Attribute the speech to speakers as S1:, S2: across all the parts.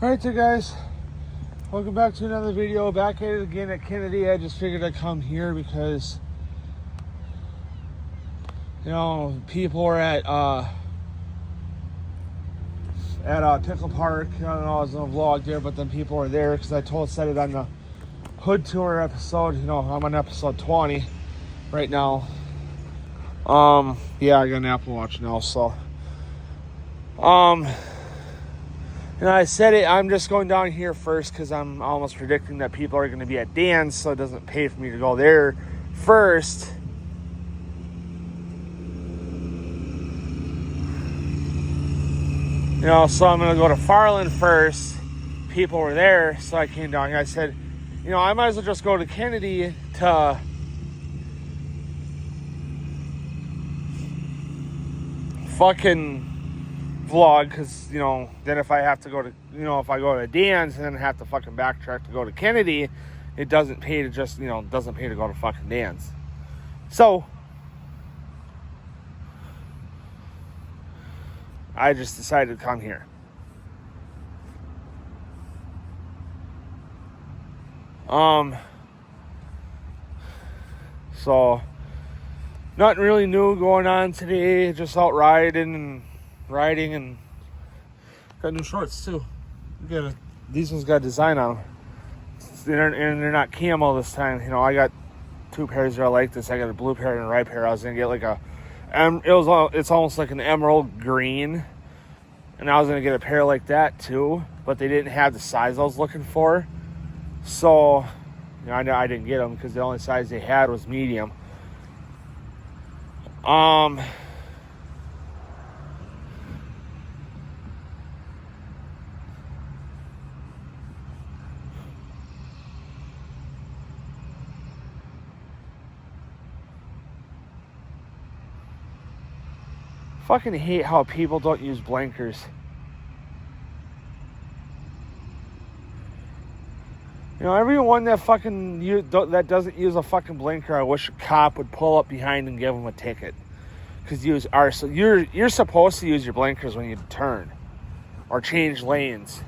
S1: Alright, so guys, welcome back to another video. Back at it again at Kennedy. I just figured I'd come here because, you know, people are at Pickle Park. I don't know, I was in a vlog there, but then people are there because I said it on the Hood Tour episode. You know, I'm on episode 20 right now. Yeah, I got an Apple Watch now, so and I said it, I'm just going down here first because I'm almost predicting that people are going to be at Dan's, so it doesn't pay for me to go there first. You know, so I'm going to go to Farland first. People were there, so I came down here. I said, you know, I might as well just go to Kennedy to fucking vlog, because, you know, then if I have to go to, you know, if I go to Dan's and then have to fucking backtrack to go to Kennedy, it doesn't pay to just, you know, doesn't pay to go to fucking Dan's. So I just decided to come here. So nothing really new going on today, just out riding and got new shorts too. These ones got a design on them, and they're not camo this time. You know, I got two pairs that I like this. I got a blue pair and a red pair. I was gonna get like it's almost like an emerald green, and I was gonna get a pair like that too, but they didn't have the size I was looking for. So, you know, I didn't get them because the only size they had was medium. Fucking hate how people don't use blinkers. You know, everyone that that doesn't use a fucking blinker, I wish a cop would pull up behind and give them a ticket. Because you're supposed to use your blinkers when you turn, or change lanes,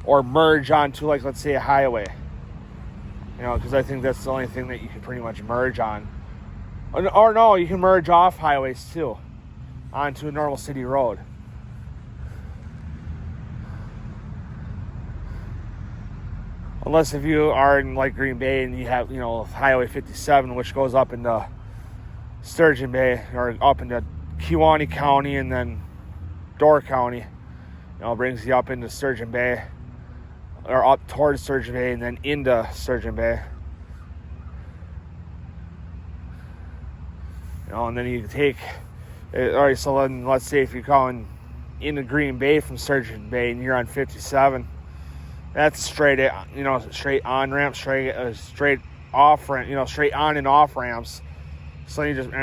S1: or merge onto, like, let's say, a highway. You know, because I think that's the only thing that you can pretty much merge on. Or no, you can merge off highways too, onto a normal city road. Unless if you are in, like, Green Bay and you have, you know, Highway 57, which goes up into Sturgeon Bay, or up into Kewaunee County and then Door County. You know, brings you up into Sturgeon Bay, or up towards Sturgeon Bay and then into Sturgeon Bay. You know, and then you can take, alright, so then let's say if you're going into Green Bay from Sturgeon Bay and you're on 57, that's straight on ramp, straight off ramp, you know, straight on and off ramps. So you just, you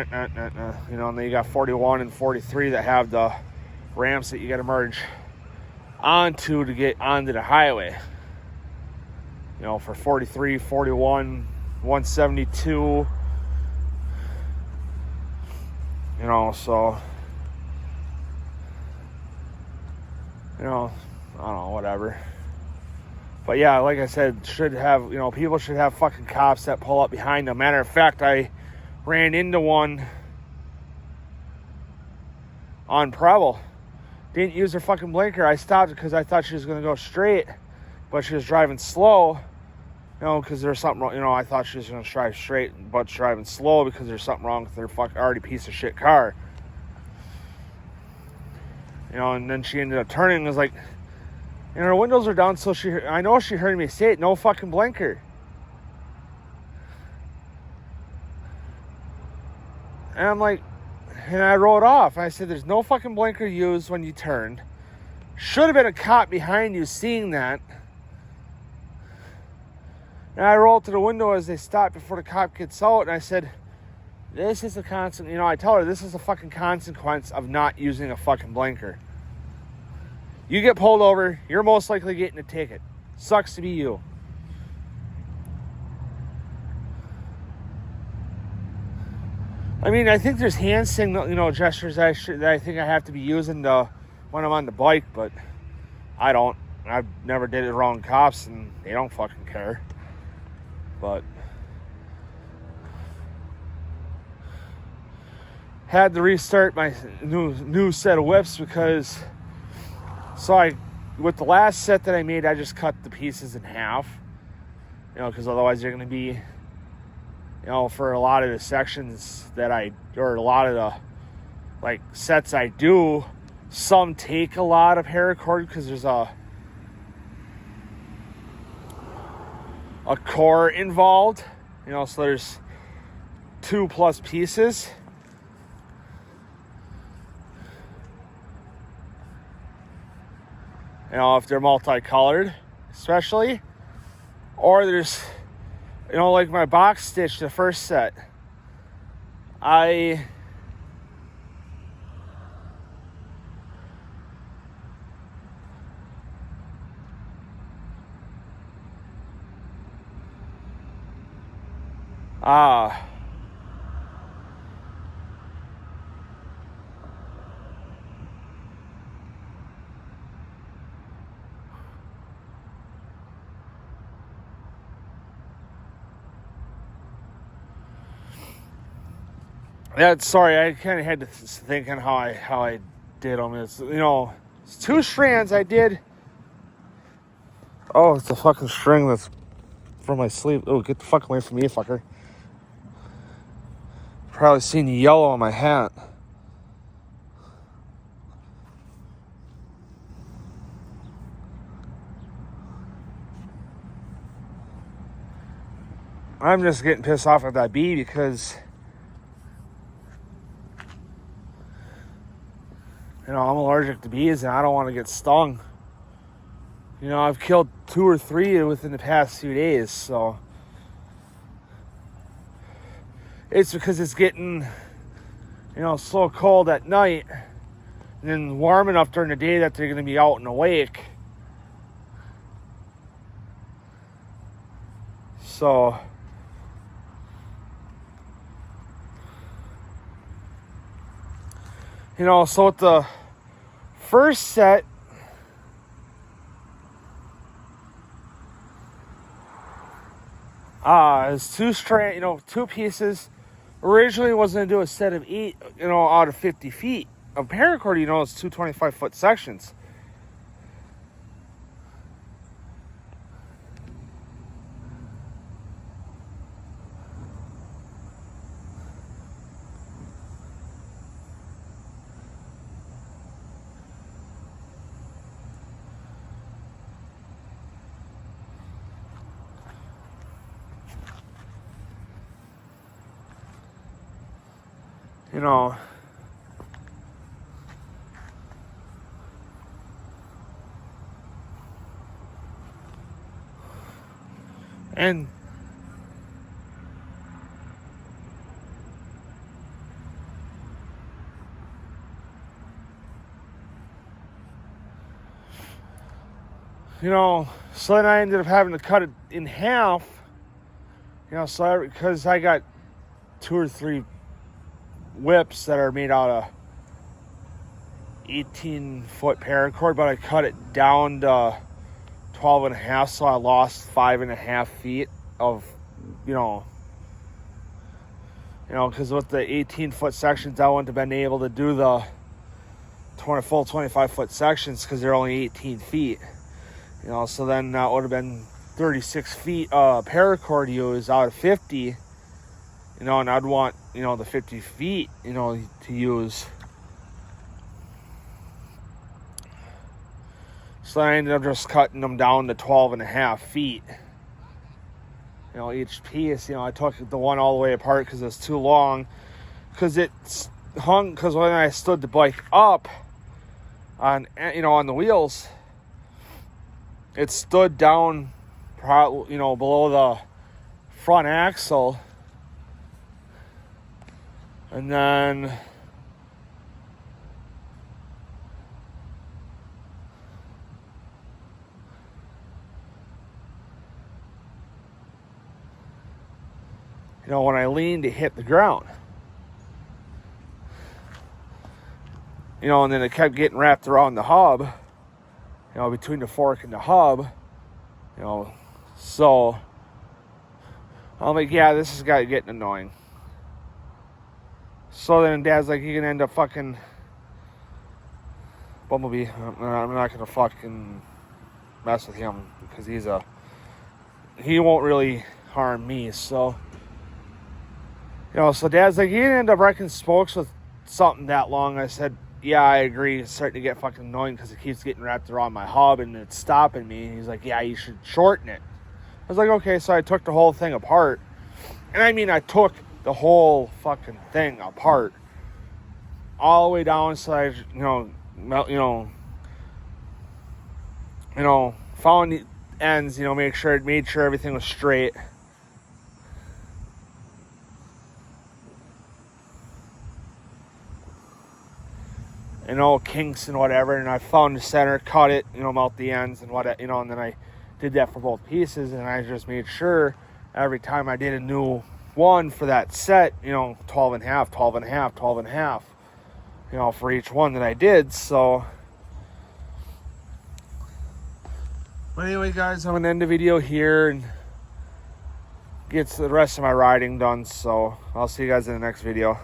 S1: know, and then you got 41 and 43 that have the ramps that you got to merge onto to get onto the highway. You know, for 43, 41, 172. You know, so, you know, I don't know, whatever. But yeah, like I said, people should have fucking cops that pull up behind them. Matter of fact, I ran into one on Preble. Didn't use her fucking blinker. I stopped because I thought she was going to go straight, but she was driving slow. You know, because there's something wrong. You know, I thought she was going to drive straight, but driving slow because there's something wrong with her fucking already piece of shit car. You know, and then she ended up turning and was like, and her windows are down, so I know she heard me say it, no fucking blinker. And I'm like, and I wrote off. I said, there's no fucking blinker used when you turned. Should have been a cop behind you seeing that. And I rolled to the window as they stopped before the cop gets out, and I said, this is a constant, you know, I tell her, this is a fucking consequence of not using a fucking blinker. You get pulled over, you're most likely getting a ticket. Sucks to be you. I mean, I think there's hand signal, you know, gestures that I think I have to be using when I'm on the bike, but I don't. I've never did it around cops, and they don't fucking care. But had to restart my new set of whips because with the last set that I made, I just cut the pieces in half, because otherwise they're going to be, for a lot of the sections or a lot of the like sets I do, some take a lot of paracord because there's a core involved, so there's 2+ pieces. If they're multicolored, especially, or there's, like my box stitch, the first set, sorry, I kind of had to think on how I did them. It's, it's 2 strands I did. Oh, it's a fucking string that's from my sleeve. Oh, get the fuck away from me, fucker. Probably seen the yellow on my hat. I'm just getting pissed off at that bee because I'm allergic to bees and I don't want to get stung. I've killed 2 or 3 within the past few days, so it's because it's getting, so cold at night and then warm enough during the day that they're going to be out and awake. So so with the first set, it's 2 pieces. Originally, I was going to do a set of 8, out of 50 feet of paracord. It's 2 25-foot sections. And so then I ended up having to cut it in half, because I got 2 or 3 whips that are made out of 18-foot paracord, but I cut it down to 12.5, so I lost 5.5 feet of, because with the 18-foot sections, I wouldn't have been able to do the full 25-foot sections because they're only 18 feet. So then that would have been 36 feet paracord used out of 50, and I'd want, the 50 feet, to use. So I ended up just cutting them down to 12.5 feet. Each piece, I took the one all the way apart because it's too long. Because it's hung, because when I stood the bike up on the wheels, it stood down, below the front axle. And then when I leaned to hit the ground, and then it kept getting wrapped around the hub. you know, between the fork and the hub, you know. So I'm like, yeah, this is getting annoying. So then Dad's like, you can end up fucking Bumblebee. I'm not gonna fucking mess with him because he won't really harm me. So, you know, so Dad's like, you can end up wrecking spokes with something that long. I said, yeah, I agree. It's starting to get fucking annoying because it keeps getting wrapped around my hub and it's stopping me. He's like, yeah, you should shorten it. I was like, okay. So I took the whole thing apart. And I mean, I took the whole fucking thing apart all the way down. So I, found the ends, made sure everything was straight. And all kinks and whatever, and I found the center, cut it, melt the ends and and then I did that for both pieces, and I just made sure every time I did a new one for that set, 12 and a half, 12 and a half, 12 and a half, for each one that I did. So, but anyway, guys, I'm gonna end the video here and get the rest of my riding done. So I'll see you guys in the next video.